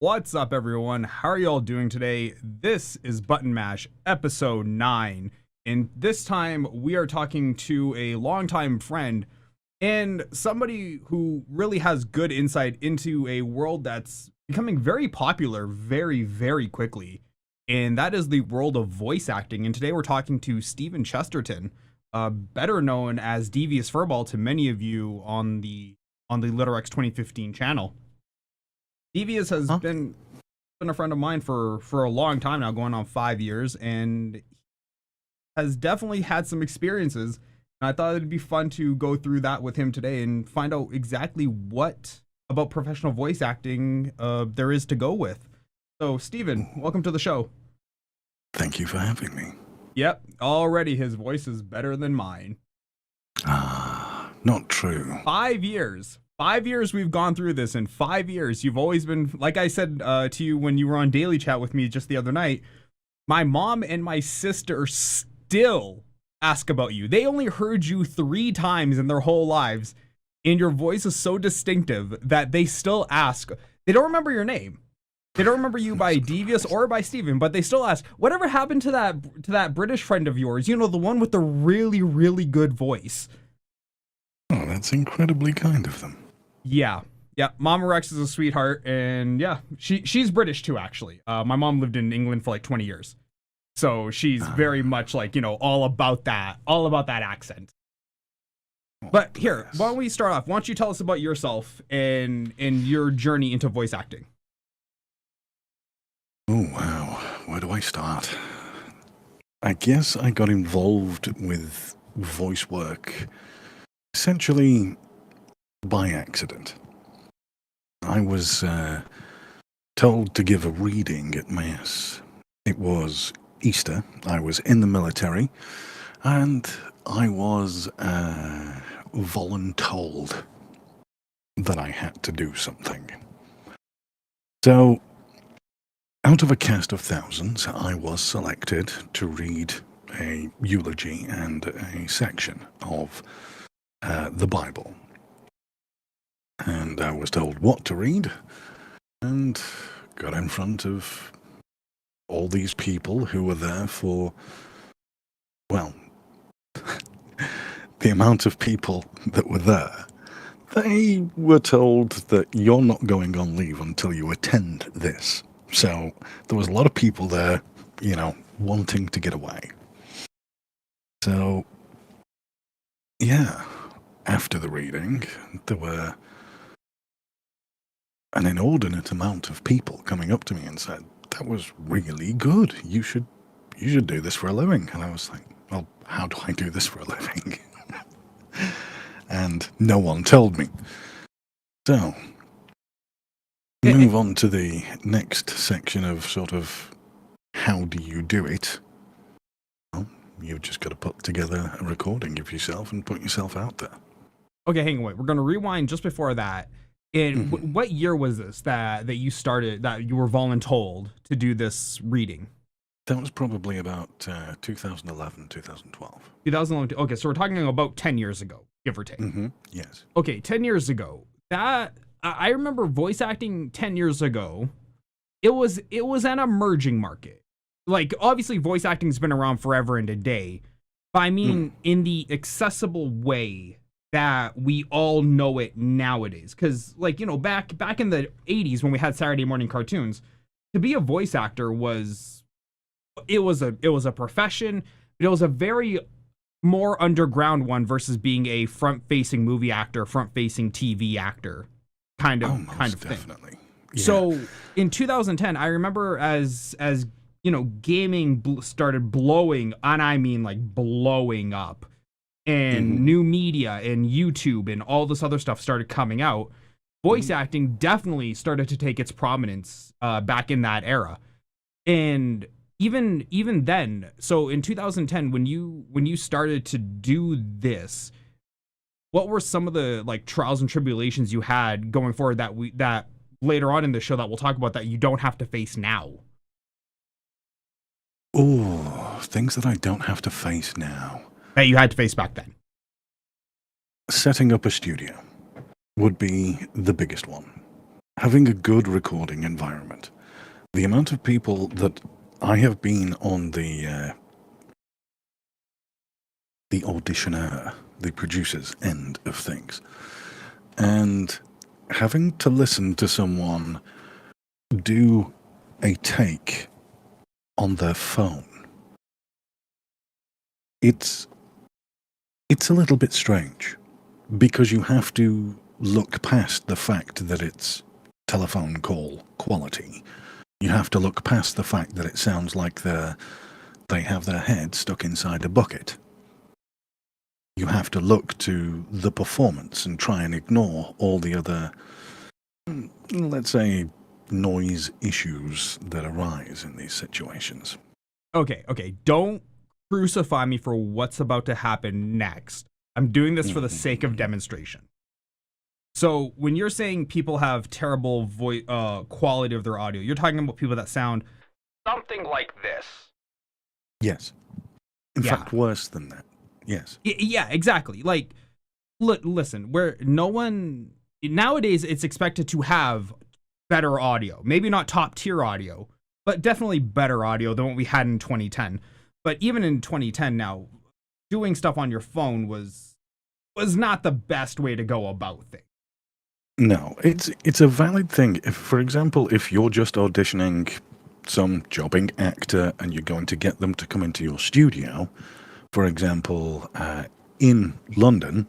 What's up, everyone? How are y'all doing today? This is Button Mash episode 9, and this time we are talking to a longtime friend and somebody who really has good insight into a world that's becoming very popular very quickly, and that is the world of voice acting. And today we're talking to Stephen Chesterton, better known as Devious Furball to many of you on the Litterx 2015 channel. Devious has been a friend of mine for a long time now, going on 5 years, and has definitely had some experiences. And I thought it'd be fun to go through that with him today and find out exactly what about professional voice acting there is to go with. So, Stephen, welcome to the show. Thank you for having me. Yep, already his voice is better than mine. Not true. 5 years. 5 years we've gone through this. In 5 years, you've always been, like I said to you when you were on Daily Chat with me just the other night, my mom and my sister still ask about you. They only heard you 3 times in their whole lives, and your voice is so distinctive that they still ask. They don't remember your name. They don't remember you by Devious or by Steven, but they still ask, whatever happened to that British friend of yours? You know, the one with the really good voice. Oh, that's incredibly kind of them. Yeah. Mama Rex is a sweetheart, and yeah, she's British too, actually. My mom lived in England for like 20 years. So she's very much like, you know, all about that accent. But here, why don't we start off? Why don't you tell us about yourself and your journey into voice acting? Oh, wow. Where do I start? I guess I got involved with voice work essentially by accident. I was told to give a reading at Mass. It was Easter. I was in the military, and I was voluntold that I had to do something. So, out of a cast of thousands, I was selected to read a eulogy and a section of the Bible. And I was told what to read, and got in front of all these people who were there for, well, the amount of people that were there. They were told that you're not going on leave until you attend this. So there was a lot of people there, you know, wanting to get away. So, yeah, after the reading, there were an inordinate amount of people coming up to me and said, that was really good. You should do this for a living. And I was like, well, how do I do this for a living? And no one told me. So, move on to the next section of sort of how do you do it? Well, you've just got to put together a recording of yourself and put yourself out there. Okay, hang on, wait. We're going to rewind just before that. What year was this that you started, that you were voluntold to do this reading? That was probably about 2011, 2012. 2011. Okay, so we're talking about 10 years ago, give or take. Yes. Okay, 10 years ago. That I remember voice acting 10 years ago. It was an emerging market. Like, obviously, voice acting's been around forever and a day. But I mean, in the accessible way that we all know it nowadays. Because, like, you know, back in the 80s when we had Saturday morning cartoons, to be a voice actor was a profession, but it was a very more underground one versus being a front-facing movie actor, front-facing TV actor kind of thing. Definitely. Yeah. So in 2010, I remember as you know, gaming started blowing, and I mean like blowing up, and new media and YouTube and all this other stuff started coming out. Voice acting definitely started to take its prominence back in that era. And even then, so in 2010, when you started to do this, what were some of the like trials and tribulations you had going forward that later on in the show that we'll talk about that you don't have to face now? Oh, things that I don't have to face now. That you had to face back then. Setting up a studio would be the biggest one. having a good recording environment. The amount of people that I have been on the auditioner, the producer's end of things, and having to listen to someone do a take on their phone, it's a little bit strange, because you have to look past the fact that it's telephone call quality. You have to look past the fact that it sounds like they have their head stuck inside a bucket. You have to look to the performance and try and ignore all the other, let's say, noise issues that arise in these situations. Okay, don't crucify me for what's about to happen next. I'm doing this for the sake of demonstration. So when you're saying people have terrible quality of their audio, you're talking about people that sound something like this. Yes. In fact, worse than that. Yes. Yeah, exactly. Like, listen, where no one nowadays, it's expected to have better audio. Maybe not top tier audio, but definitely better audio than what we had in 2010. But even in 2010 now, doing stuff on your phone was not the best way to go about things. No, it's a valid thing. If, for example, if you're just auditioning some jobbing actor and you're going to get them to come into your studio, for example, in London,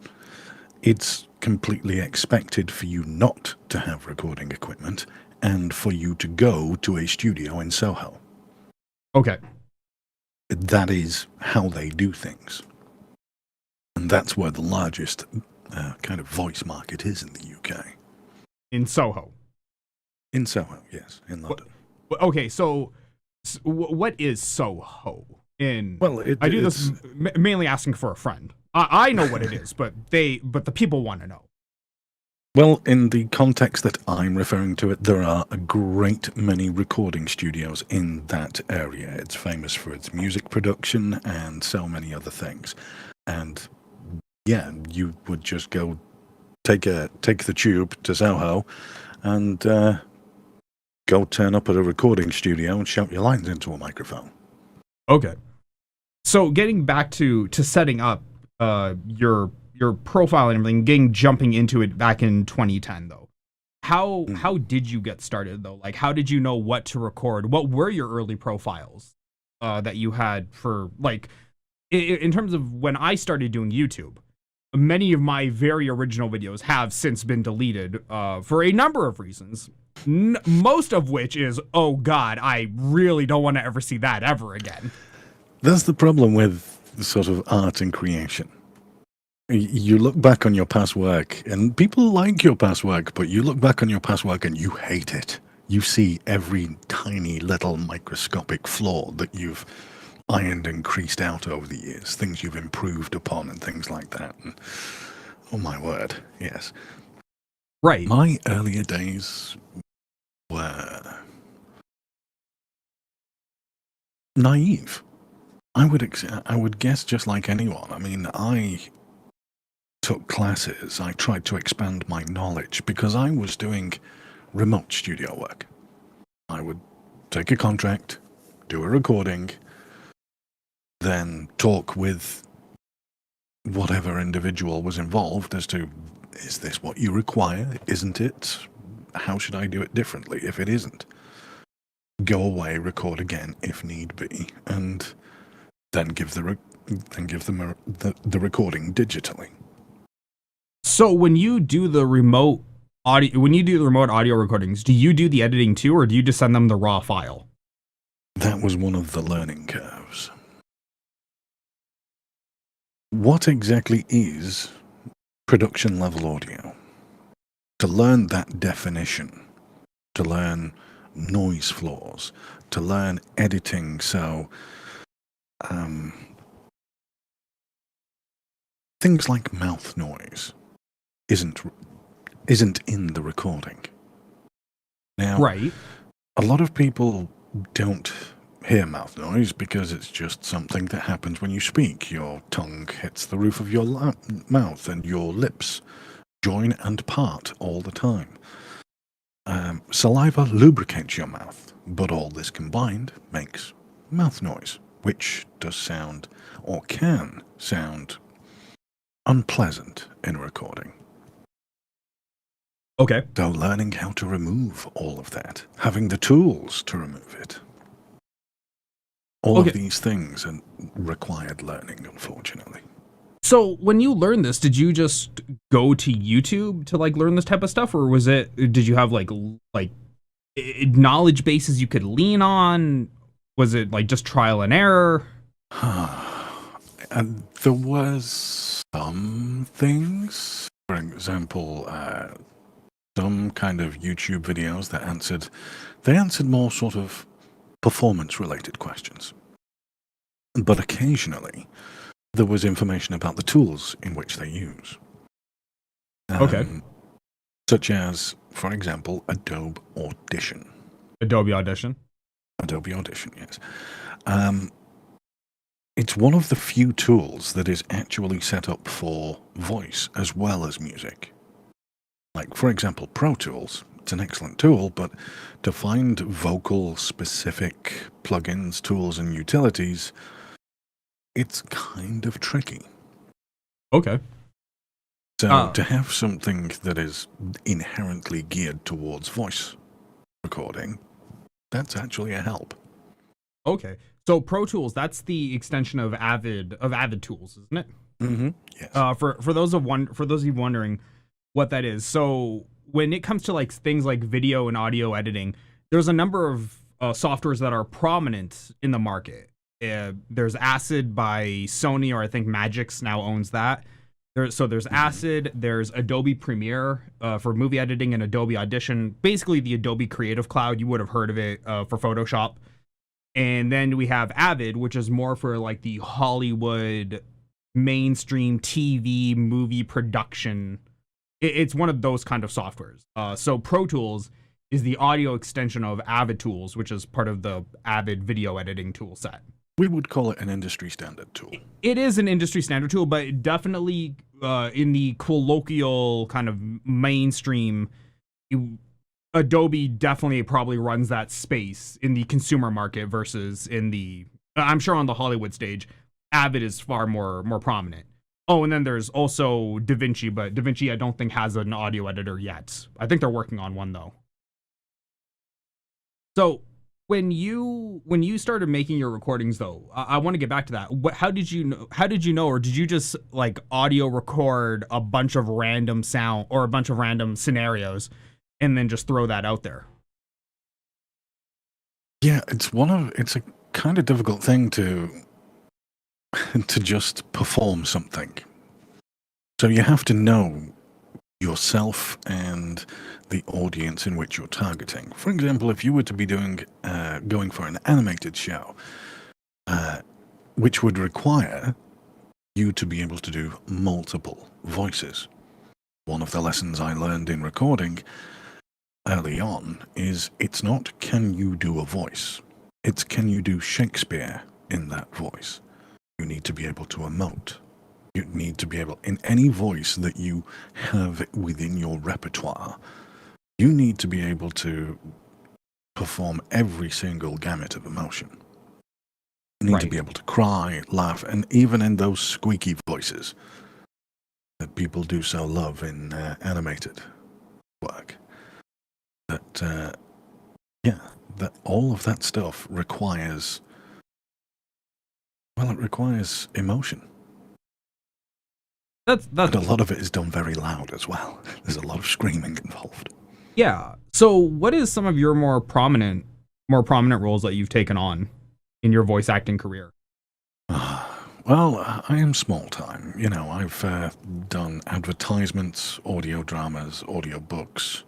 it's completely expected for you not to have recording equipment and for you to go to a studio in Soho. Okay. That is how they do things. And that's where the largest kind of voice market is in the UK. In Soho? In Soho, yes, in London. Okay, so what is Soho? Well, I do this mainly asking for a friend. I know what it is, but the people want to know. Well, in the context that I'm referring to it, there are a great many recording studios in that area. It's famous for its music production and so many other things. And yeah, you would just go take the tube to Soho and go turn up at a recording studio and shout your lines into a microphone. Okay. So getting back to setting up your profile and everything, jumping into it back in 2010 though. How did you get started though? Like, how did you know what to record? What were your early profiles that you had for, like, in terms of when I started doing YouTube? Many of my very original videos have since been deleted for a number of reasons. Most of which is, oh God, I really don't want to ever see that ever again. That's the problem with sort of art and creation. You look back on your past work, and people like your past work, but you look back on your past work and you hate it. You see every tiny little microscopic flaw that you've ironed and creased out over the years, things you've improved upon and things like that. And, oh my word, yes. Right. My earlier days were naive. I would guess just like anyone. I mean, I took classes. I tried to expand my knowledge because I was doing remote studio work. I would take a contract, do a recording, then talk with whatever individual was involved as to, is this what you require? Isn't it? How should I do it differently if it isn't? Go away, record again if need be, and then give them the recording digitally. So when you do the remote audio recordings, do you do the editing too, or do you just send them the raw file? That was one of the learning curves. What exactly is production level audio? To learn that definition, to learn noise floors, to learn editing, so things like mouth noise isn't in the recording. Now, right. A lot of people don't hear mouth noise because it's just something that happens when you speak. Your tongue hits the roof of your mouth and your lips join and part all the time. Saliva lubricates your mouth, but all this combined makes mouth noise, which does sound, or can sound, unpleasant in recording. Okay. So learning how to remove all of that, having the tools to remove it, all of these things are required learning, unfortunately. So when you learned this, did you just go to YouTube to like learn this type of stuff, or did you have like knowledge bases you could lean on? Was it like just trial and error? And there was some things, for example, some kind of YouTube videos that answered more sort of performance-related questions. But occasionally, there was information about the tools in which they use. Such as, for example, Adobe Audition. Adobe Audition? Adobe Audition, yes. It's one of the few tools that is actually set up for voice as well as music. Like, for example, Pro Tools. It's an excellent tool, but to find vocal-specific plugins, tools, and utilities, it's kind of tricky. Okay. So to have something that is inherently geared towards voice recording, that's actually a help. Okay. So Pro Tools, that's the extension of Avid Tools, isn't it? Mm-hmm. Yes. For those of you wondering what that is. So when it comes to like things like video and audio editing, there's a number of softwares that are prominent in the market. There's Acid by Sony, or I think Magix now owns that. There's Acid, there's Adobe Premiere for movie editing, and Adobe Audition, basically the Adobe Creative Cloud. You would have heard of it for Photoshop. And then we have Avid, which is more for like the Hollywood mainstream TV movie production. It's one of those kind of softwares. So Pro Tools is the audio extension of Avid Tools, which is part of the Avid video editing tool set. We would call it an industry standard tool. It is an industry standard tool, but definitely in the colloquial kind of mainstream, Adobe definitely probably runs that space in the consumer market versus in the, I'm sure on the Hollywood stage, Avid is far more prominent. Oh, and then there's also DaVinci, but DaVinci I don't think has an audio editor yet. I think they're working on one though. So when you started making your recordings though, I want to get back to that. How did you know, or did you just like audio record a bunch of random sound or a bunch of random scenarios and then just throw that out there? Yeah, it's a kind of difficult thing to just perform something. So you have to know yourself and the audience in which you're targeting. For example, if you were to be going for an animated show, which would require you to be able to do multiple voices. One of the lessons I learned in recording early on is it's not can you do a voice, it's can you do Shakespeare in that voice. You need to be able to emote. You need to be able, in any voice that you have within your repertoire, you need to be able to perform every single gamut of emotion. You need to be able to cry, laugh, and even in those squeaky voices that people do so love in animated work. That all of that stuff requires, well, it requires emotion. That's and a lot of it is done very loud as well. There's a lot of screaming involved. Yeah. So what is some of your more prominent roles that you've taken on in your voice acting career? Well, I am small time. You know, I've done advertisements, audio dramas, audio books.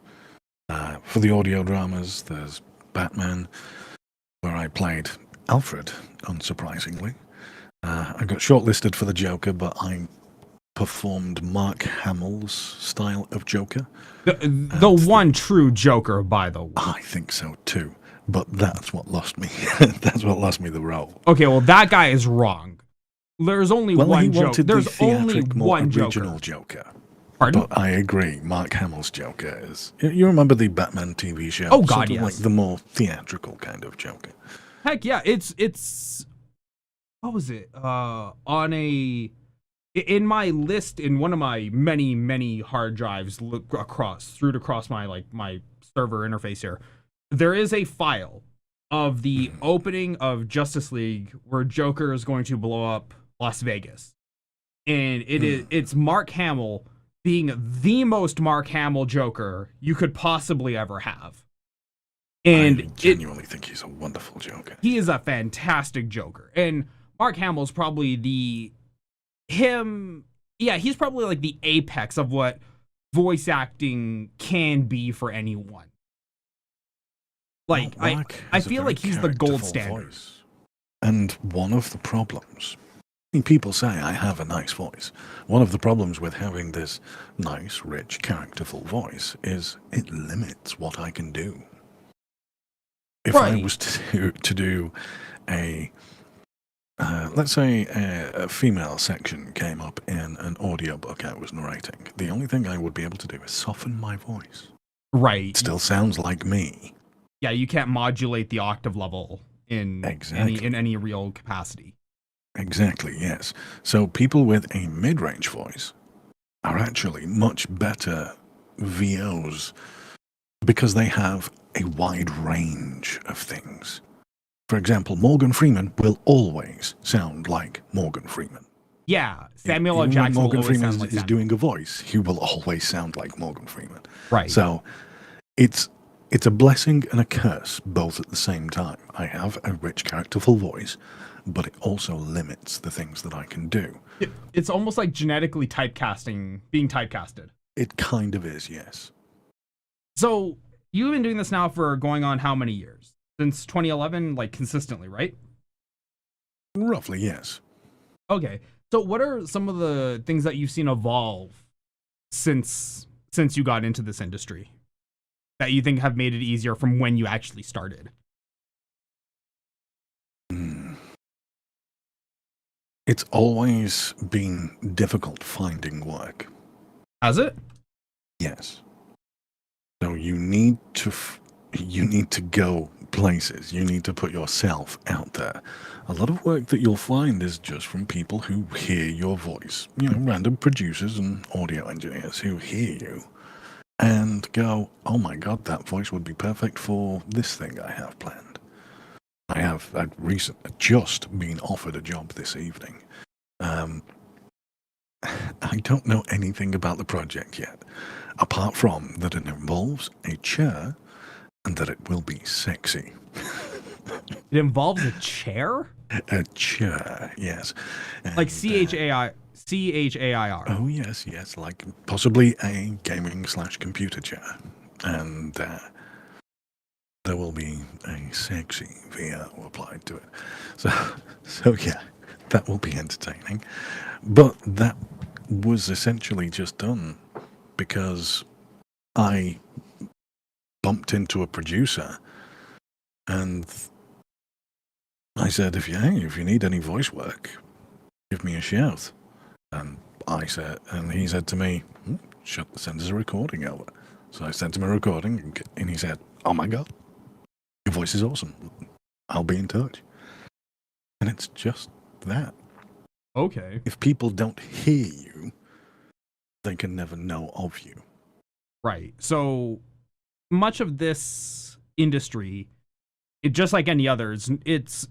For the audio dramas, there's Batman, where I played Alfred, unsurprisingly. I got shortlisted for the Joker, but I performed Mark Hamill's style of Joker. The one true Joker, by the way. I think so too, but that's what lost me. That's what lost me the role. Okay, well that guy is wrong. There's only one Joker. There's only one original Joker. Pardon? But I agree, Mark Hamill's Joker is... You remember the Batman TV show? Oh, God, sort of like yes. the more theatrical kind of Joker. Heck yeah, it's what was it? On a in my list in one of my many hard drives across my server interface here, there is a file of the opening of Justice League where Joker is going to blow up Las Vegas, and it's Mark Hamill being the most Mark Hamill Joker you could possibly ever have. And I genuinely think he's a wonderful Joker. He is a fantastic Joker. And Mark Hamill's probably he's probably like the apex of what voice acting can be for anyone. Like, I feel like he's the gold standard. Voice. And one of the problems, people say I have a nice voice. One of the problems with having this nice, rich, characterful voice is it limits what I can do. If I was to do a, let's say a female section came up in an audiobook I was narrating, the only thing I would be able to do is soften my voice. Right. It still sounds like me. Yeah, you can't modulate the octave level in any real capacity. Exactly, yes. So people with a mid-range voice are actually much better VOs because they have a wide range of things. For example, Morgan Freeman will always sound like Morgan Freeman. Yeah, Samuel L. Jackson Morgan will always Freeman sound like is doing a voice, he will always sound like Morgan Freeman. Right. So it's a blessing and a curse both at the same time. I have a rich, characterful voice, but it also limits the things that I can do. It's almost like genetically being typecasted. It kind of is, yes. So you've been doing this now for going on how many years? Since 2011, like consistently, right? Roughly, yes. Okay. So what are some of the things that you've seen evolve since you got into this industry that you think have made it easier from when you actually started? It's always been difficult finding work. Has it? Yes. So you need to go places. You need to put yourself out there. A lot of work that you'll find is just from people who hear your voice. You know, random producers and audio engineers who hear you and go, oh my God, that voice would be perfect for this thing I have planned. I've recently just been offered a job this evening. I don't know anything about the project yet, apart from that it involves a chair and that it will be sexy. It involves a chair? A chair, yes. And, like CHAIR. Oh, yes, like possibly a gaming/computer chair. And there will be a sexy VO applied to it. So yeah, that will be entertaining. But that was essentially just done because I bumped into a producer and I said, if you need any voice work, give me a shout. And he said to me, send us a recording over. So I sent him a recording and he said, oh my God, your voice is awesome. I'll be in touch. And it's just that. Okay. If people don't hear you, they can never know of you. Right. So much of this industry, just like any others, it's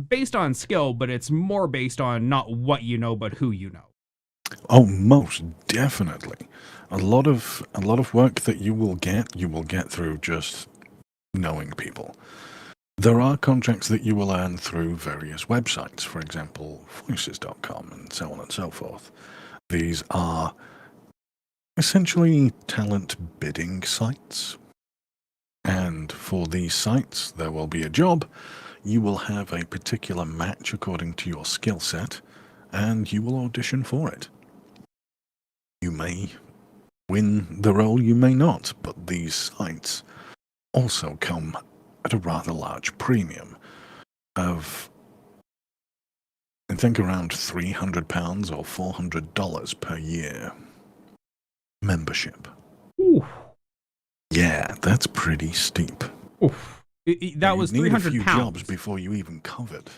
based on skill, but it's more based on not what you know, but who you know. Oh, most definitely. A lot of work that you will get through just knowing people. There are contracts that you will earn through various websites, for example, voices.com and so on and so forth. These are essentially talent bidding sites. And for these sites, there will be a job. You will have a particular match according to your skill set, and you will audition for it. You may win the role, you may not, but these sites also come at a rather large premium of, I think, around £300 or $400 per year. membership. Ooh. Yeah, that's pretty steep. Oof. That was 300 a few pounds. jobs before you even covered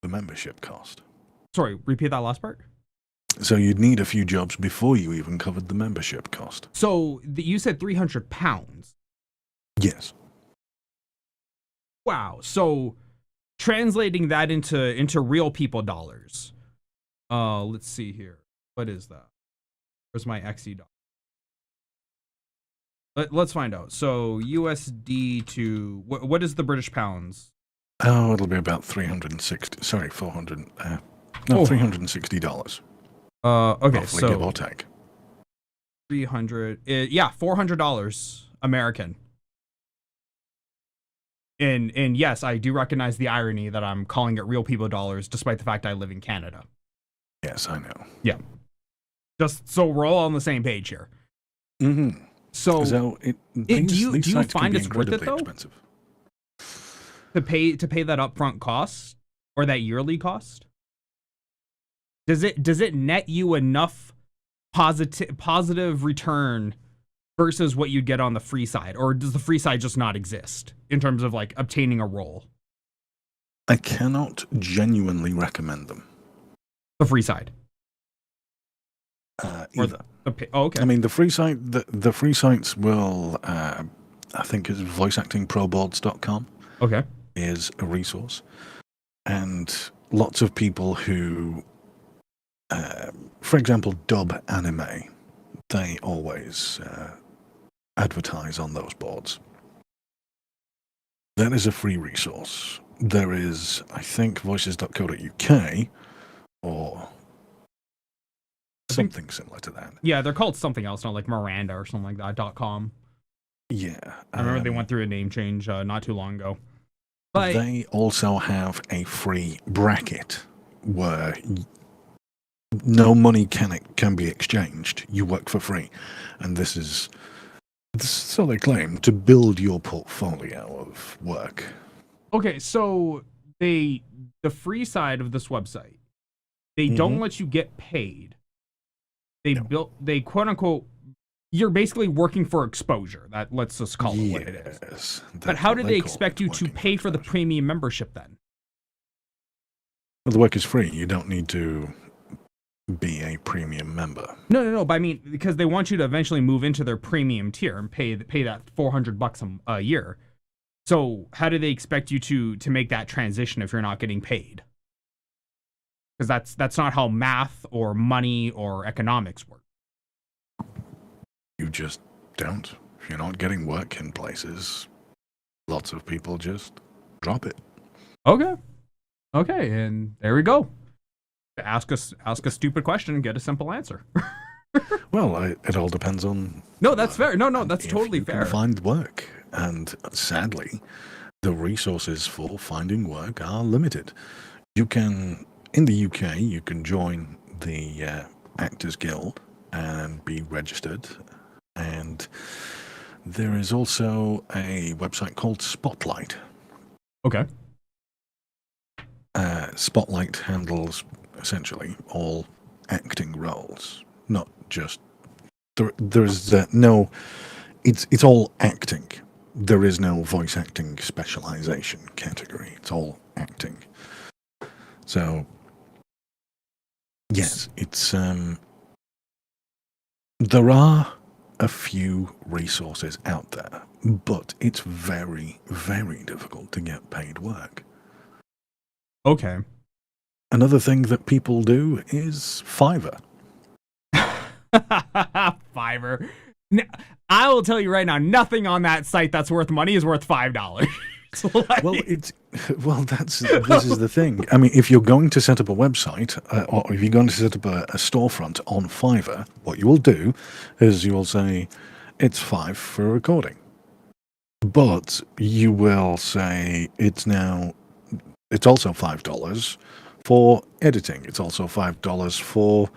the membership cost. Sorry, repeat that last part. So you'd need a few jobs before you even covered the membership cost. So you said 300 pounds. Yes. Wow. So translating that into real people dollars. Let's see here. What is that? Where's my XE dollar? Let's find out. So USD to what is the British pounds? Oh, it'll be about 360. Sorry, 400. $360. Okay, roughly, so give or take. 300. Yeah, $400 American. And yes, I do recognize the irony that I'm calling it real people dollars, despite the fact I live in Canada. Yes, I know. Yeah. Just so we're all on the same page here. Mm-hmm. So do you find it's worth it though? Expensive. To pay that upfront cost or that yearly cost? Does it net you enough positive return versus what you'd get on the free side, or does the free side just not exist in terms of like obtaining a role? I cannot genuinely recommend them. The free side. Either. Okay. I mean, the free sites will. I think it's voiceactingproboards.com. Okay. Is a resource, and lots of people who, for example, dub anime, they always advertise on those boards. That is a free resource. There is, I think, voices.co.uk or something similar to that. Yeah, they're called something else, not like Miranda or something like that. .com. Yeah. I remember they went through a name change not too long ago. But they also have a free bracket where no money can be exchanged. You work for free. And this is, so they claim, to build your portfolio of work. Okay, so the free side of this website, they don't let you get paid. They quote unquote, you're basically working for exposure. That let's just call it what it is. But how do they expect you to pay for the premium membership then? Well, the work is free. You don't need to be a premium member. No. But I mean, because they want you to eventually move into their premium tier and pay that $400 a year. So how do they expect you to make that transition if you're not getting paid? Because that's not how math or money or economics work. You just don't. If you're not getting work in places, lots of people just drop it. Okay, and there we go. Ask a stupid question and get a simple answer. Well, it all depends on. No, that's fair. No, that's totally fair. Can find work, and sadly, the resources for finding work are limited. You can, in the UK, you can join the Actors Guild and be registered. And there is also a website called Spotlight. Okay. Spotlight handles essentially all acting roles, not just there's no. It's all acting. There is no voice acting specialization category. It's all acting. So yes, it's there are a few resources out there, but it's very, very difficult to get paid work. Okay. Another thing that people do is Fiverr. Fiverr. I will tell you right now, nothing on that site that's worth money is worth $5. This is the thing. I mean, if you're going to set up a website, or if you're going to set up a storefront on Fiverr, what you will do is you will say it's $5 for a recording, but you will say it's also $5 for editing. It's also $5 for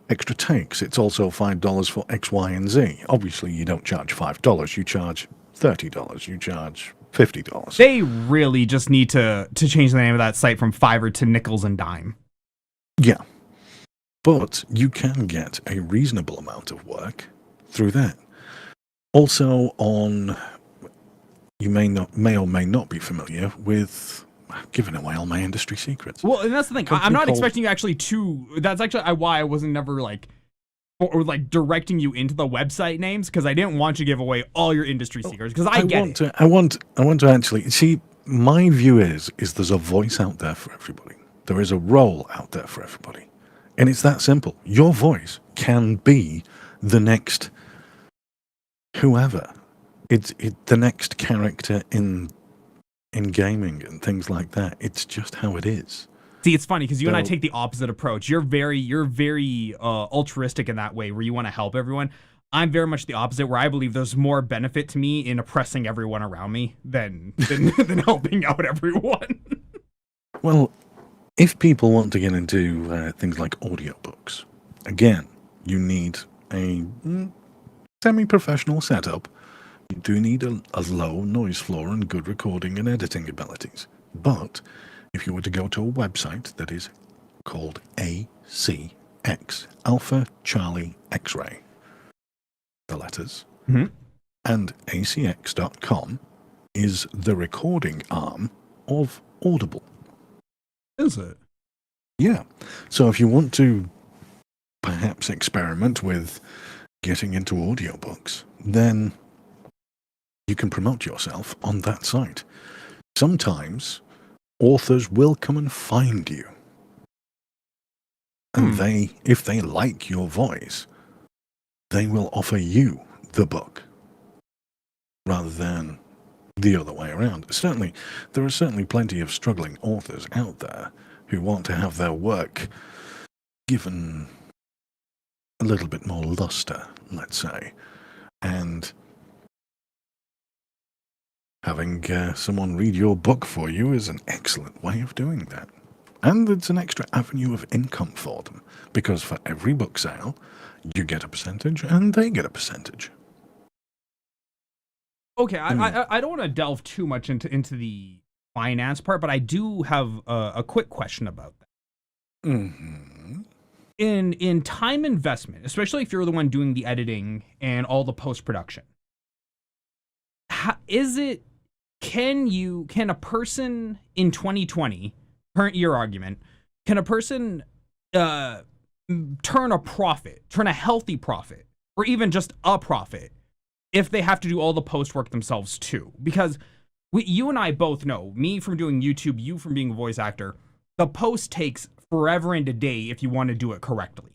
extra takes. It's also $5 for X, Y, and Z. Obviously, you don't charge $5. You charge $30. You charge $50. They really just need to change the name of that site from Fiverr to Nickels and Dime. Yeah. But you can get a reasonable amount of work through that. Also on, you may or may not be familiar with giving away all my industry secrets. Well, and that's the thing. I'm not expecting you actually to. That's actually why I wasn't never like, or like directing you into the website names, because I didn't want you to give away all your industry secrets. Because I want to actually see. My view is there's a voice out there for everybody. There is a role out there for everybody, and it's that simple. Your voice can be the next whoever. It's the next character in gaming and things like that. It's just how it is. See, it's funny because you and I take the opposite approach. You're very altruistic in that way, where you want to help everyone. I'm very much the opposite, where I believe there's more benefit to me in oppressing everyone around me than helping out everyone. Well, if people want to get into things like audiobooks, again, you need a semi-professional setup. You do need a low noise floor and good recording and editing abilities. But if you were to go to a website that is called ACX, Alpha Charlie X-Ray, the letters, and acx.com is the recording arm of Audible. Is it? Yeah. So if you want to perhaps experiment with getting into audiobooks, then you can promote yourself on that site. Sometimes authors will come and find you. And if they like your voice, they will offer you the book rather than the other way around. There are certainly plenty of struggling authors out there who want to have their work given a little bit more luster, let's say. And having someone read your book for you is an excellent way of doing that. And it's an extra avenue of income for them, because for every book sale, you get a percentage and they get a percentage. Okay, I don't want to delve too much into the finance part, but I do have a quick question about that. Mm-hmm. In time investment, especially if you're the one doing the editing and all the post-production, can a person in 2020, current year argument, can a person turn a healthy profit, or even just a profit, if they have to do all the post work themselves too? Because you and I both know, me from doing YouTube, you from being a voice actor, the post takes forever and a day if you want to do it correctly.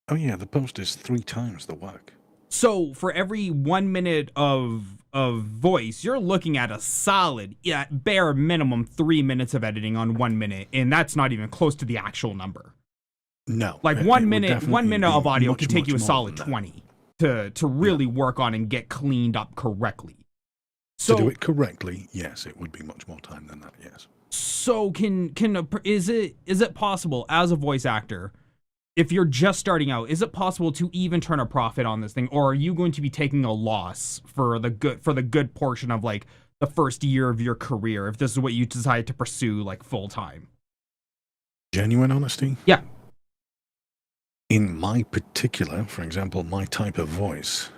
Oh yeah, the post is 3 times the work. So for every 1 minute of voice, you're looking at a solid, bare minimum 3 minutes of editing on 1 minute, and that's not even close to the actual number. No, like 1 minute of audio could take you a solid 20 to really work on and get cleaned up correctly. So, to do it correctly, yes, it would be much more time than that. Yes. So is it possible as a voice actor, if you're just starting out, is it possible to even turn a profit on this thing, or are you going to be taking a loss for the good portion of like the first year of your career, if this is what you decide to pursue like full time? Genuine honesty? Yeah. In my particular, for example, my type of voice,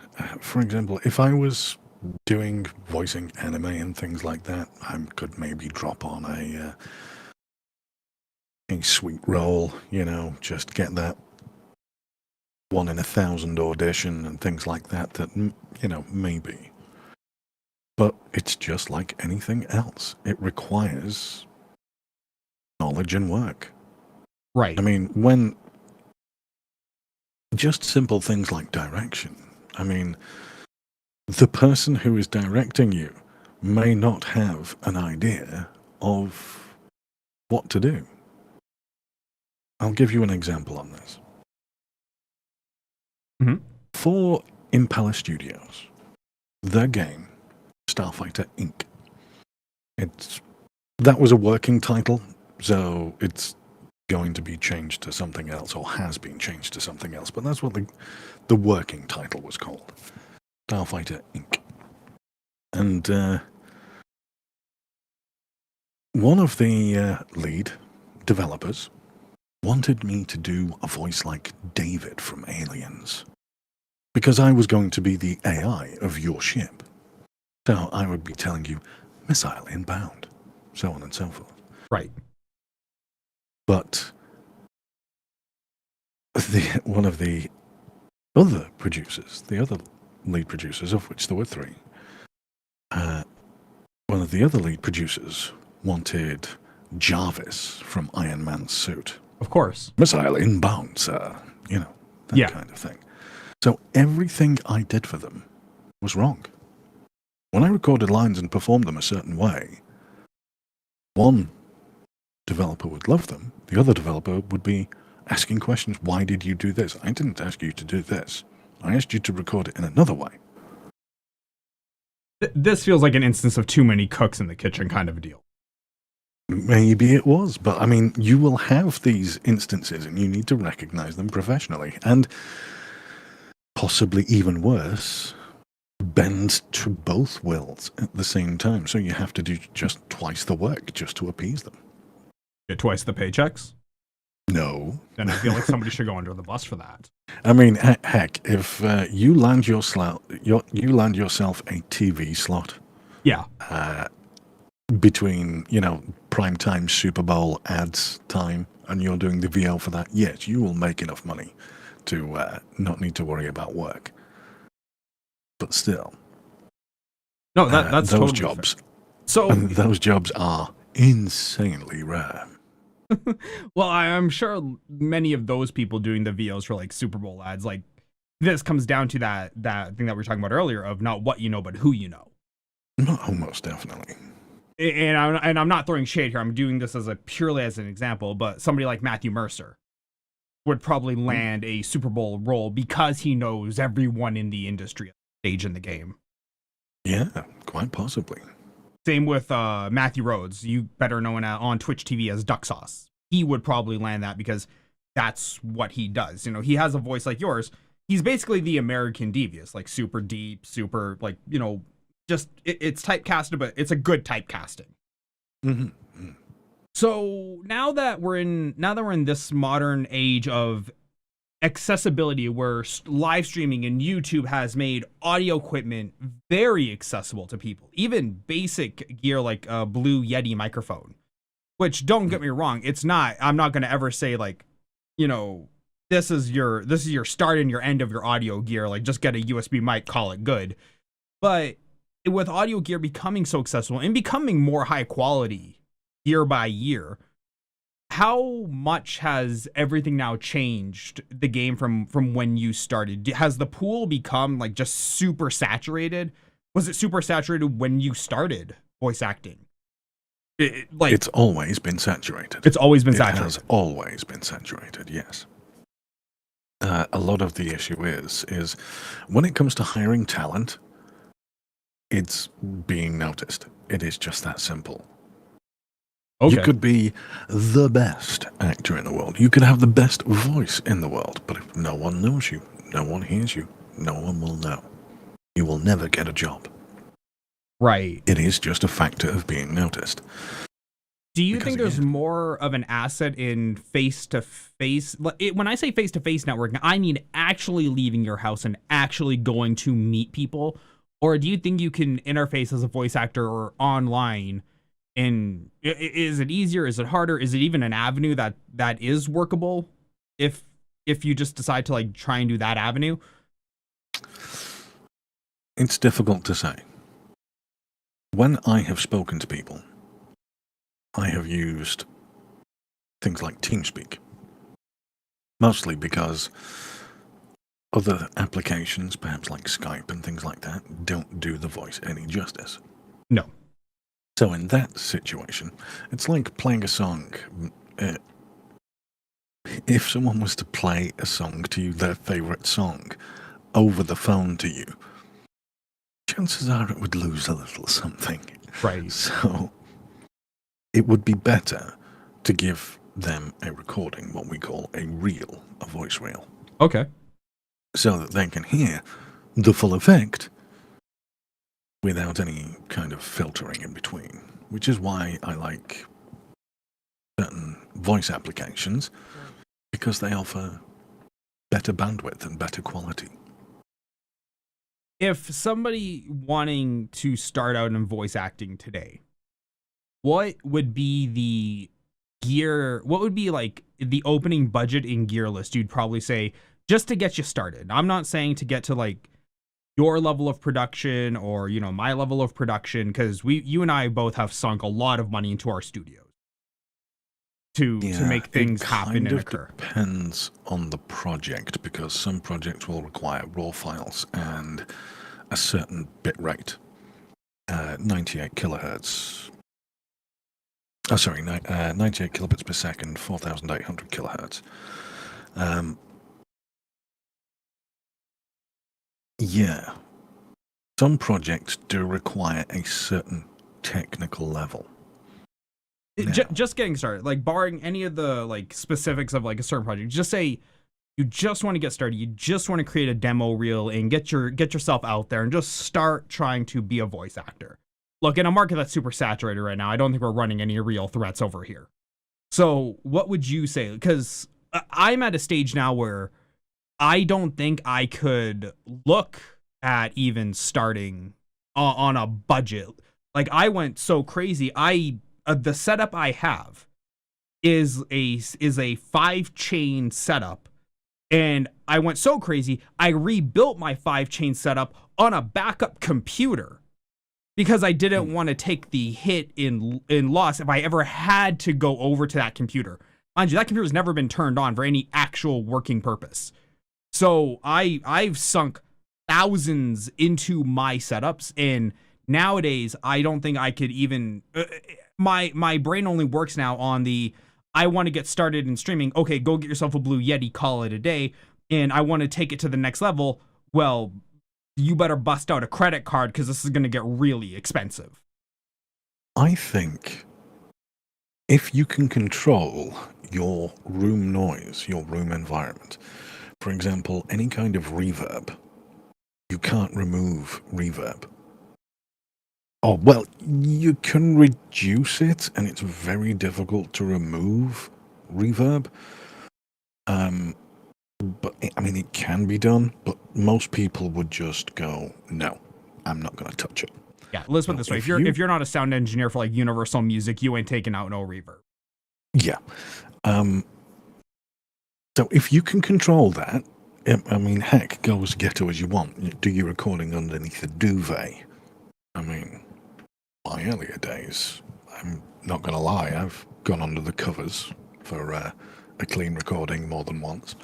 for example, if I was doing voicing anime and things like that, I could maybe drop on a sweet role, just get that 1 in 1,000 audition and things like that, maybe. But it's just like anything else. It requires knowledge and work. Right. I mean, when just simple things like direction. I mean, the person who is directing you may not have an idea of what to do. I'll give you an example on this. Mm-hmm. For Impeller Studios, their game, Starfighter Inc. That was a working title, so it's going to be changed to something else, or has been changed to something else, but that's what the working title was called. Starfighter Inc. And one of the lead developers wanted me to do a voice like David from Aliens. because I was going to be the AI of your ship. So I would be telling you, missile inbound, so on and so forth. Right. But one of the other producers, the other lead producers, of which there were three, one of the other lead producers wanted Jarvis from Iron Man's suit. Of course. Missile inbound, sir. You know, that kind of thing. So everything I did for them was wrong. When I recorded lines and performed them a certain way, one developer would love them, the other developer would be asking questions. Why did you do this? I didn't ask you to do this. I asked you to record it in another way. This feels like an instance of too many cooks in the kitchen kind of a deal. Maybe it was, but I mean, you will have these instances and you need to recognize them professionally. And possibly even worse, bend to both wills at the same time. So you have to do just twice the work just to appease them. Get twice the paychecks? No. Then I feel like somebody should go under the bus for that. I mean, heck, if you land yourself a TV slot, yeah, between primetime Super Bowl ads time, and you're doing the VO for that, yes, you will make enough money to not need to worry about work. But still, no, that's those totally jobs. Fair. So those jobs are insanely rare. Well, I'm sure many of those people doing the VOs for like Super Bowl ads, like this comes down to that thing that we were talking about earlier of not what you know, but who you know. Oh, most definitely. And I'm not throwing shade here. I'm doing this purely as an example, but somebody like Matthew Mercer would probably land a Super Bowl role because he knows everyone in the industry at the stage in the game. Yeah, quite possibly. Same with Matthew Rhodes, you better known on Twitch TV as Duck Sauce. He would probably land that because that's what he does. He has a voice like yours. He's basically the American Devious, like super deep, super like, just it's typecasted, but it's a good typecasting. Mm-hmm. So now that we're in this modern age of accessibility where live streaming and YouTube has made audio equipment very accessible to people, even basic gear like a Blue Yeti microphone, which don't get me wrong, I'm not going to ever say like, this is your start and your end of your audio gear. Like just get a USB mic, call it good. But with audio gear becoming so accessible and becoming more high quality year by year, how much has everything now changed the game from when you started? Has the pool become like just super saturated? Was it super saturated when you started voice acting? It's always been saturated. It's always been saturated. It has always been saturated, yes. A lot of the issue is when it comes to hiring talent, it's being noticed. It is just that simple. Okay. You could be the best actor in the world. You could have the best voice in the world. But if no one knows you, no one hears you, no one will know. You will never get a job. Right. It is just a factor of being noticed. Do you think there's more of an asset in face-to-face? When I say face-to-face networking, I mean actually leaving your house and actually going to meet people? Or do you think you can interface as a voice actor or online? And is it easier? Is it harder? Is it even an avenue that is workable if you just decide to like try and do that avenue? It's difficult to say. When I have spoken to people, I have used things like TeamSpeak. Mostly because other applications, perhaps like Skype and things like that, don't do the voice any justice. No. So in that situation, it's like playing a song. If someone was to play a song to you, their favorite song, over the phone to you, chances are it would lose a little something. Right. So it would be better to give them a recording, what we call a reel, a voice reel. Okay. So that they can hear the full effect without any kind of filtering in between, which is why I like certain voice applications, because they offer better bandwidth and better quality. if somebody wanting to start out in voice acting today, what would be the gear? What would be like the opening budget in gear list? You'd probably say just to get you started. I'm not saying to get to like your level of production or, you know, my level of production, because you and I both have sunk a lot of money into our studios to make things happen and occur. It depends on the project, because some projects will require raw files and a certain bit rate, 98 kilohertz. 98 kilobits per second, 4,800 kilohertz. Yeah, some projects do require a certain technical level. Just getting started, like barring any of the like specifics of like a certain project, just say you just want to get started. You just want to create a demo reel and get yourself out there and just start trying to be a voice actor. Look, in a market that's super saturated right now, I don't think we're running any real threats over here. So what would you say? Because I'm at a stage now where I don't think I could look at even starting on a budget. Like, I went so crazy. The setup I have is a 5-chain setup, and I went so crazy I rebuilt my 5-chain setup on a backup computer because I didn't want to take the hit in loss if I ever had to go over to that computer. Mind you, that computer's never been turned on for any actual working purpose. So I've sunk thousands into my setups, and nowadays I don't think I could even my brain only works now on the I want to get started in streaming. Okay, go get yourself a Blue Yeti, call it a day. And I want to take it to the next level. Well, you better bust out a credit card because this is going to get really expensive. I think if you can control your room noise, your room environment, for example, any kind of reverb, you can't remove reverb. Oh, well, you can reduce it, and it's very difficult to remove reverb. But, I mean, it can be done, but most people would just go, no, I'm not going to touch it. Yeah, let's put it this way. If you're not a sound engineer for, like, Universal Music, you ain't taking out no reverb. Yeah. So if you can control that, I mean, heck, go as ghetto as you want. Do your recording underneath a duvet. I mean, my earlier days, I'm not going to lie, I've gone under the covers for a clean recording more than once.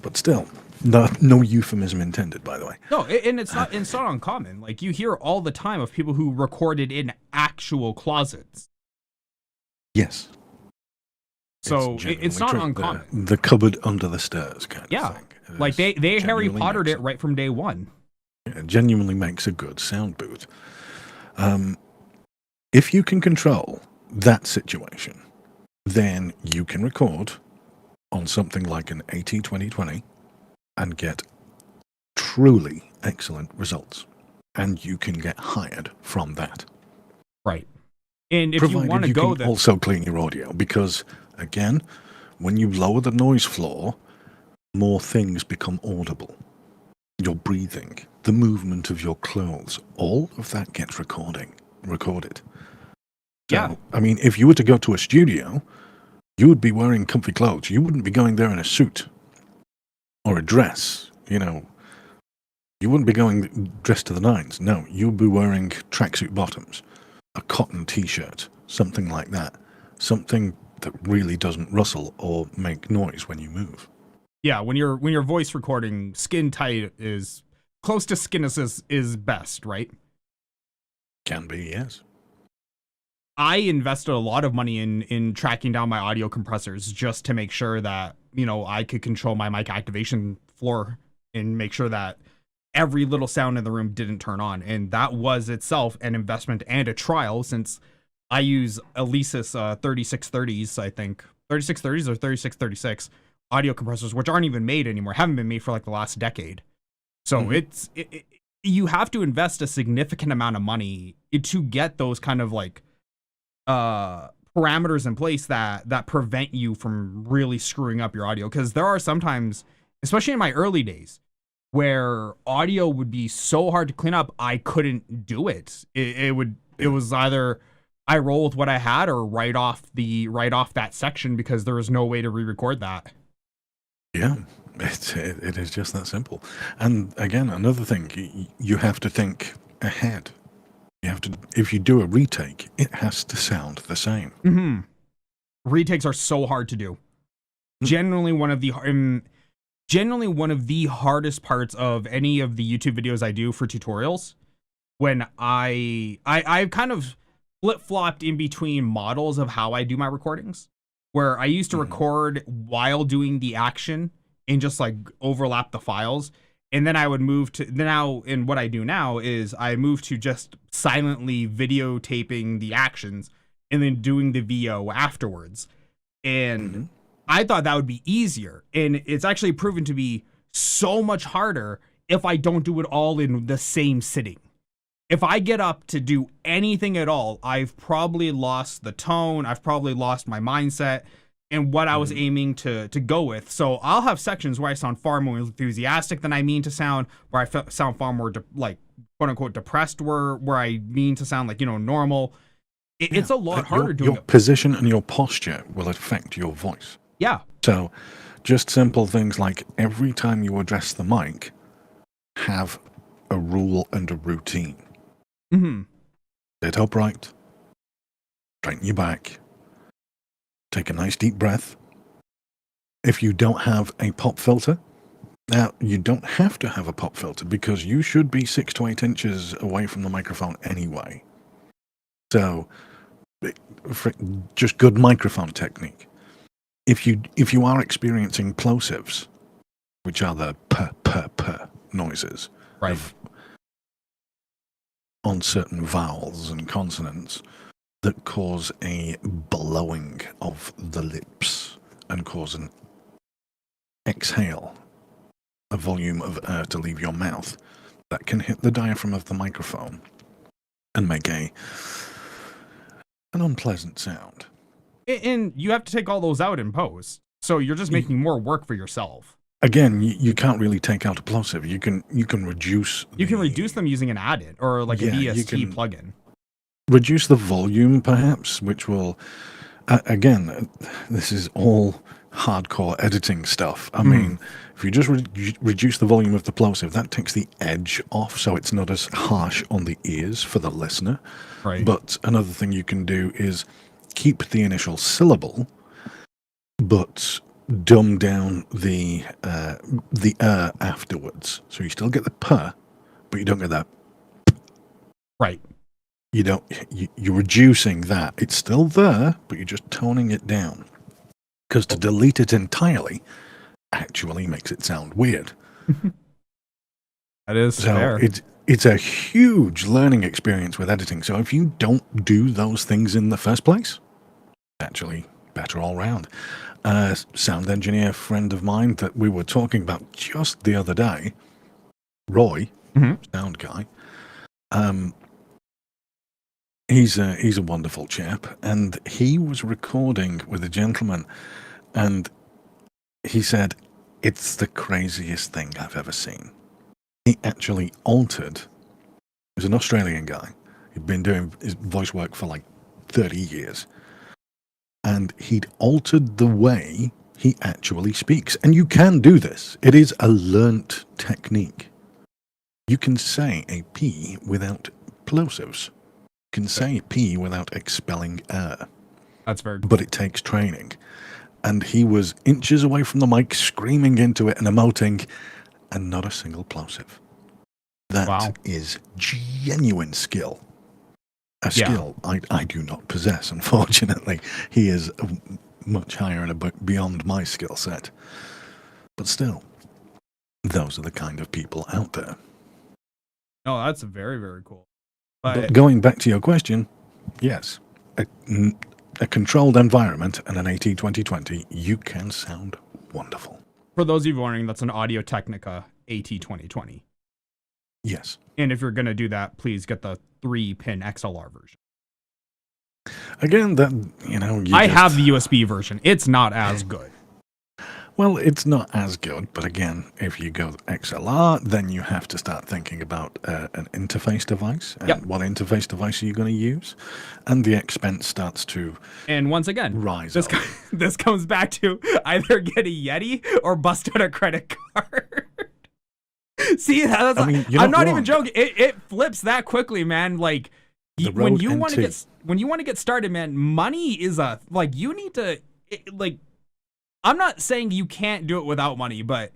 But still, no euphemism intended, by the way. No, and it's not uncommon. Like, you hear all the time of people who recorded in actual closets. Yes. So it's not uncommon. The cupboard under the stairs kind of thing. Like they Harry Pottered it right from day one. It genuinely makes a good sound booth. If you can control that situation, then you can record on something like an AT2020 and get truly excellent results. And you can get hired from that. Right. And if provided you want to go there, also clean your audio, because again, when you lower the noise floor, more things become audible. Your breathing, the movement of your clothes, all of that gets recorded. So, I mean, if you were to go to a studio, you would be wearing comfy clothes. You wouldn't be going there in a suit or a dress, you know. You wouldn't be going dressed to the nines. No, you'd be wearing tracksuit bottoms, a cotton t-shirt, something like that. Something that really doesn't rustle or make noise when you move. Yeah, when you're voice recording, skin tight is close to skin is best, right? Can be, yes. I invested a lot of money in tracking down my audio compressors just to make sure that, you know, I could control my mic activation floor and make sure that every little sound in the room didn't turn on. And that was itself an investment and a trial, since I use Alesis 3630s, I think. 3630s or 3636 audio compressors, which aren't even made anymore, haven't been made for like the last decade. So you have to invest a significant amount of money to get those kind of like parameters in place that prevent you from really screwing up your audio. Because there are sometimes, especially in my early days, where audio would be so hard to clean up, I couldn't do it. It was either I roll with what I had or write off that section because there was no way to re-record that. Yeah, it is just that simple. And again, another thing, you have to think ahead. You have to, if you do a retake, it has to sound the same. Mm-hmm. Retakes are so hard to do. Generally one of the hardest parts of any of the YouTube videos I do for tutorials, when I've kind of flip-flopped in between models of how I do my recordings, where I used to record while doing the action and just like overlap the files. And then I would move to now, and what I do now is I move to just silently videotaping the actions and then doing the VO afterwards. And I thought that would be easier. And it's actually proven to be so much harder if I don't do it all in the same sitting. If I get up to do anything at all, I've probably lost the tone. I've probably lost my mindset and what I was aiming to go with. So I'll have sections where I sound far more enthusiastic than I mean to sound, where I sound far more like quote unquote depressed, where I mean to sound like, normal. It's a lot harder doing your position and your posture will affect your voice. Yeah. So just simple things like every time you address the mic, have a rule and a routine. Sit upright, straighten your back, take a nice deep breath. If you don't have a pop filter, now you don't have to have a pop filter because you should be 6 to 8 inches away from the microphone anyway. So just good microphone technique. If you are experiencing plosives, which are the p noises, right, on certain vowels and consonants that cause a blowing of the lips and cause an exhale, a volume of air to leave your mouth that can hit the diaphragm of the microphone and make an unpleasant sound. And you have to take all those out in post. So you're just making more work for yourself. Again, you can't really take out a plosive. You can reduce. You can reduce them using an add-in or like a VST plugin. Reduce the volume, perhaps, which will. Again, this is all hardcore editing stuff. I mean, if you just reduce the volume of the plosive, that takes the edge off, so it's not as harsh on the ears for the listener. Right. But another thing you can do is keep the initial syllable, but dumb down the afterwards. So you still get the p, but you don't get that. Right. You don't. You're reducing that. It's still there, but you're just toning it down. Because to delete it entirely actually makes it sound weird. That is fair. It's a huge learning experience with editing. So if you don't do those things in the first place, actually better all round. Sound engineer friend of mine that we were talking about just the other day, Roy, sound guy. He's a wonderful chap, and he was recording with a gentleman, and he said, it's the craziest thing I've ever seen. He actually altered, he was an Australian guy, he'd been doing his voice work for like 30 years, and he'd altered the way he actually speaks. And you can do this. It is a learnt technique. You can say a P without plosives. You can say P without expelling air. That's very cool. But it takes training. And he was inches away from the mic, screaming into it and emoting, and not a single plosive. That is genuine skill. A skill I do not possess, unfortunately. He is much higher and a bit beyond my skill set. But still, those are the kind of people out there. No, that's very, very cool. But going back to your question, yes, a controlled environment and an AT2020, you can sound wonderful. For those of you wondering, that's an Audio-Technica AT2020. Yes. And if you're going to do that, please get the 3-pin XLR version. Again, that, I have the USB version. It's not as good. Well, it's not as good, but again, if you go XLR, then you have to start thinking about an interface device and Yep. what interface device are you going to use, and the expense starts to And once again, rise this up. this comes back to either get a Yeti or bust out a credit card. See, that's you're I'm not wrong. even joking. It flips that quickly, man. Like The when Rode you want to NT. get started, man, money is you need to I'm not saying you can't do it without money, but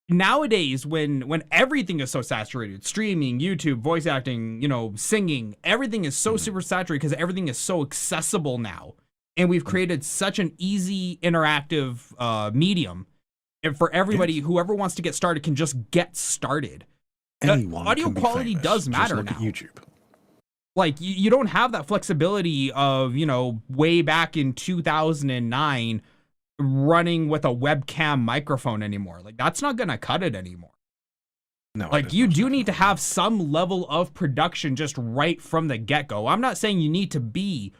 nowadays when everything is so saturated, streaming, YouTube, voice acting, singing, everything is so super saturated because everything is so accessible now. And we've created such an easy interactive medium. And for everybody, whoever wants to get started can just get started. Anyone Audio can be quality famous. does matter Just look now. at YouTube. Like you don't have that flexibility of, way back in 2009 running with a webcam microphone anymore. Like that's not going to cut it anymore. No, Like you do need to have some level of production just right from the get-go. I'm not saying you need to be,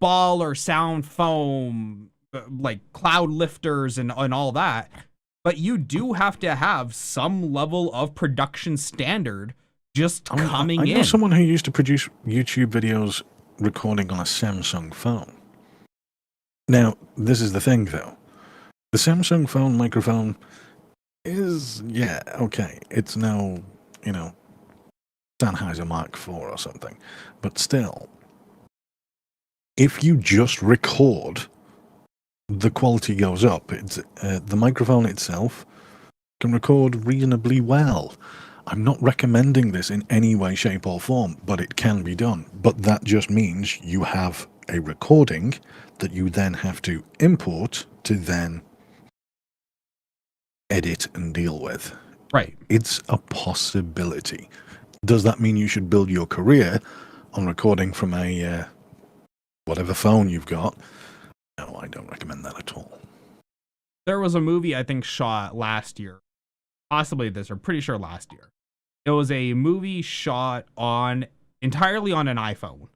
ball or sound foam, like cloud lifters and all that, but you do have to have some level of production standard just coming I in. know someone who used to produce YouTube videos recording on a Samsung phone. Now, this is the thing, though. The Samsung phone microphone is, okay. It's no, Sennheiser Mark IV or something. But still, if you just record, the quality goes up. It's the microphone itself can record reasonably well. I'm not recommending this in any way, shape, or form, but it can be done. But that just means you have a recording that you then have to import to then edit and deal with. Right. It's a possibility. Does that mean you should build your career on recording from a whatever phone you've got? No, I don't recommend that at all. There was a movie I think shot last year, possibly this, or pretty sure last year. It was a movie shot entirely on an iPhone.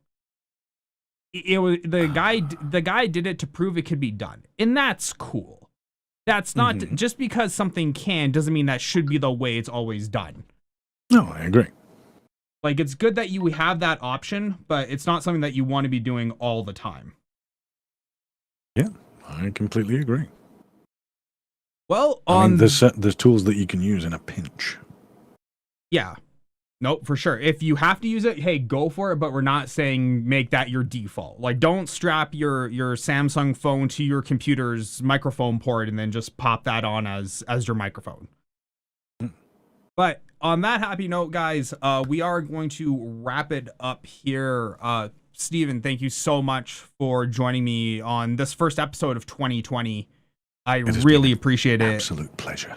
It was the guy did it to prove it could be done, and that's cool. That's not just because something can doesn't mean that should be the way it's always done. No, I agree. Like it's good that you have that option, but it's not something that you want to be doing all the time. Yeah, I completely agree. Well, there's tools that you can use in a pinch. Yeah. Nope, for sure. If you have to use it, hey, go for it, but we're not saying make that your default. Like don't strap your Samsung phone to your computer's microphone port and then just pop that on as your microphone. But on that happy note, guys, we are going to wrap it up here. Steven, thank you so much for joining me on this first episode of 2020. I really appreciate it. Absolute pleasure.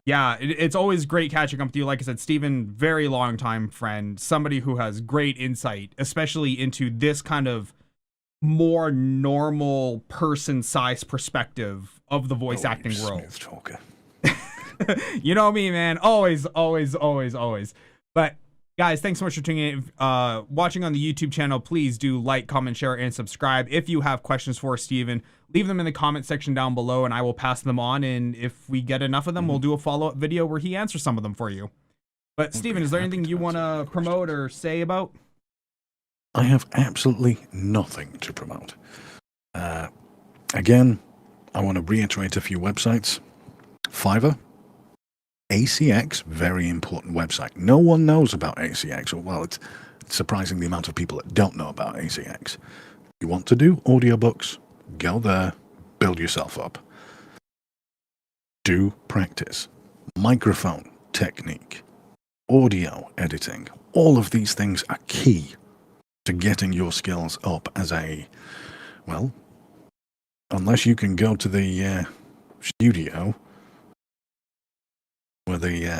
Yeah, it's always great catching up with you. Like I said, Steven, very long time friend, somebody who has great insight, especially into this kind of more normal person size perspective of the voice acting world. Smooth talker. You know me, man. Always. But guys, thanks so much for tuning in. Watching on the YouTube channel, please do like, comment, share, and subscribe. If you have questions for Steven, leave them in the comment section down below, and I will pass them on. And if we get enough of them, we'll do a follow-up video where he answers some of them for you. But Steven, is there anything you want to promote or say about? I have absolutely nothing to promote. Again, I want to reiterate a few websites. Fiverr. ACX, very important website. No one knows about ACX, or well, it's surprising the amount of people that don't know about ACX. You want to do audiobooks, go there, build yourself up. Do practice. Microphone technique, audio editing, all of these things are key to getting your skills up as unless you can go to the studio, where they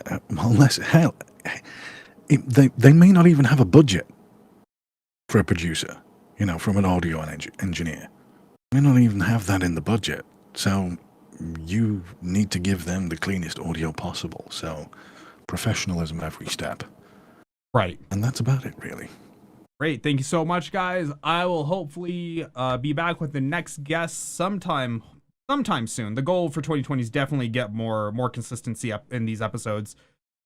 may not even have a budget for a producer, from an audio engineer. They may not even have that in the budget. So you need to give them the cleanest audio possible. So professionalism every step. Right. And that's about it, really. Great. Thank you so much, guys. I will hopefully be back with the next guest sometime sometime soon. The goal for 2020 is definitely get more consistency up in these episodes.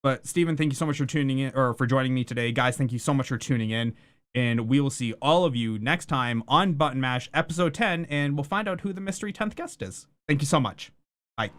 But Steven, thank you so much for tuning in, or for joining me today. Guys, thank you so much for tuning in. And we will see all of you next time on Button Mash episode 10, and we'll find out who the mystery 10th guest is. Thank you so much. Bye.